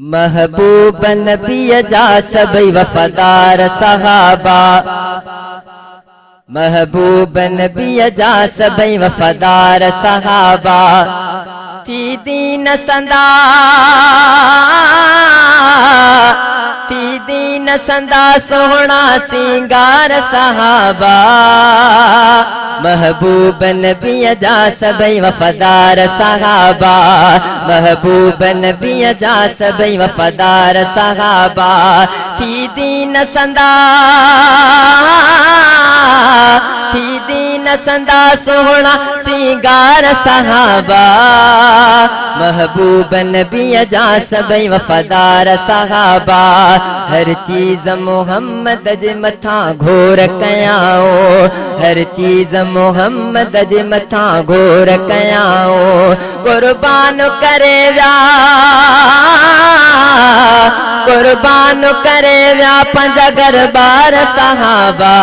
महबूब नबी जा सबई वफादार सहाबा, महबूब नबी जा सबई वफादार सहाबा, थी दीन संदा, थी दीन संदा सोहना सिंगार सहाबा, महबूब नबी जा सबई वफादार सहाबा, महबूब नबी जा सबई वफादार सहाबा, थी दीन संदा, थी दीन संदा सोहना सिंगार सहाबा, महबूब नबी जा सबई वफादार सहाबा, हर चीज मोहम्मद जे मथा घोर कयाओ, हर चीज मोहम्मद जे मथा घोर कयाओ, कुर्बान करे व्या, कुर्बान करे व्या पंजा गरबार सहाबा,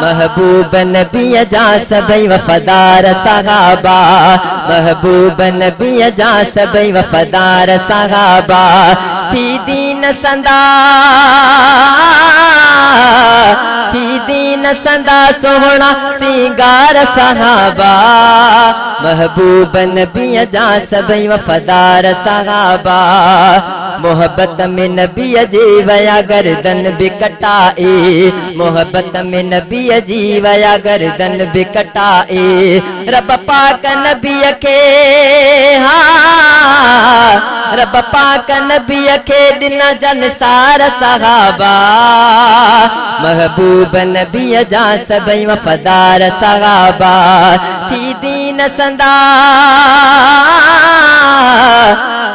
महबूब नबी जा सबई वफादार सहाबा, महबूब नबी जा सबई वफादार सहाबा, थी दीन संदा, थी दीन संदा सोहना सिंगार सहाबा, महबूब नबी जा सबई वफादार सहाबा, मोहब्बत में नबी जीवया गर्दन भी कटाए, मोहब्बत में नबी जीवया गर्दन भी कटाए, रब पाक नबी के, हाँ रब पाक नबी के दिन जलसार सहाबा, महबूब नबी जा सबई वफादार सहाबा, थी दीन संदा,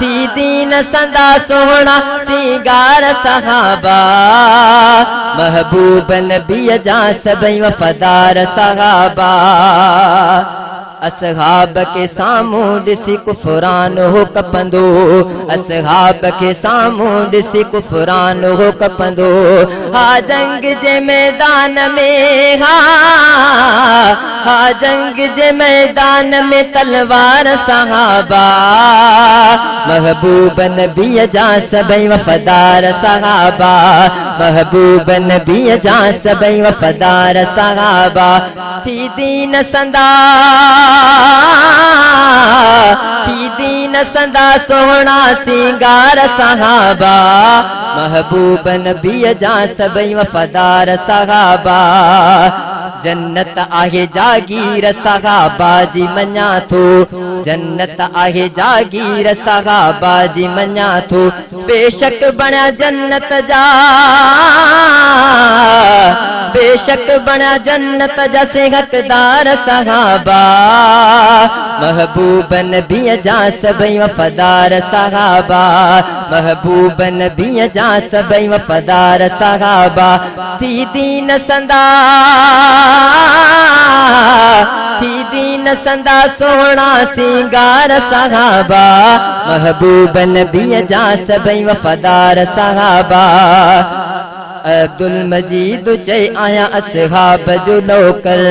थी दीन संदा सोहना सिंगार सहाबा, महबूब नबी जा सबई वफादार सहाबा, असहाब के सामूं दिसी कुफरान हो कपंदो, असहाब के सामूं दिसी कुफरान हो कपंदो, हा जंग जे मैदान में, हा जंग जे मैदान में तलवार सहाबा, महबूब नबी जा सबई वफादार सहाबा, महबूब नबी जा सबई वफादार सहाबा, थी दीन संदा, थी दीन संदा सोहना सिंगार सहाबा, महबूब नबी जा सबई वफादार सहाबा, जन्नत आहे जागीर सहाबा जी मञा थो, जन्नत आहे जागीर सहाबा जी मञा थो, बेशक बणिया जन्नत जा, बेशक बणिया जन्नत जा से हकदार सहाबा, महबूब नबी जा सबई वफादार सहाबा, महबूब नबी जा सबई वफादार सहाबा, थी दीन संदा, थी दीन संदा सोहना सिंगार सहाबा, महबूब नबी जा सबई वफादार सहाबा, अब्दुल मजीद चै आया असहाब जो नौकर,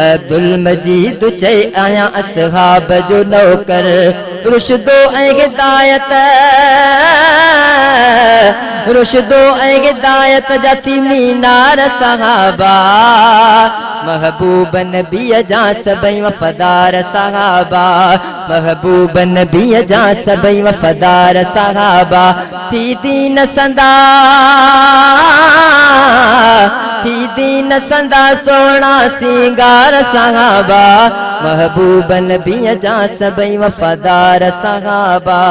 अब्दुल मजीद चै आया असहाब जो नौकर, रुशदो ऐ हिदायत, रुशदो ऐ हिदायत जाती मीनार सहाबा, महबूब नबी जा सबई वफादार सहाबा, महबूब नबी जा सबई वफादार सहाबा, थी दीन संदा, थी दीन संदा सोहना सिंगार सहाबा, महबूब नबी जा सबई वफादार सहाबा।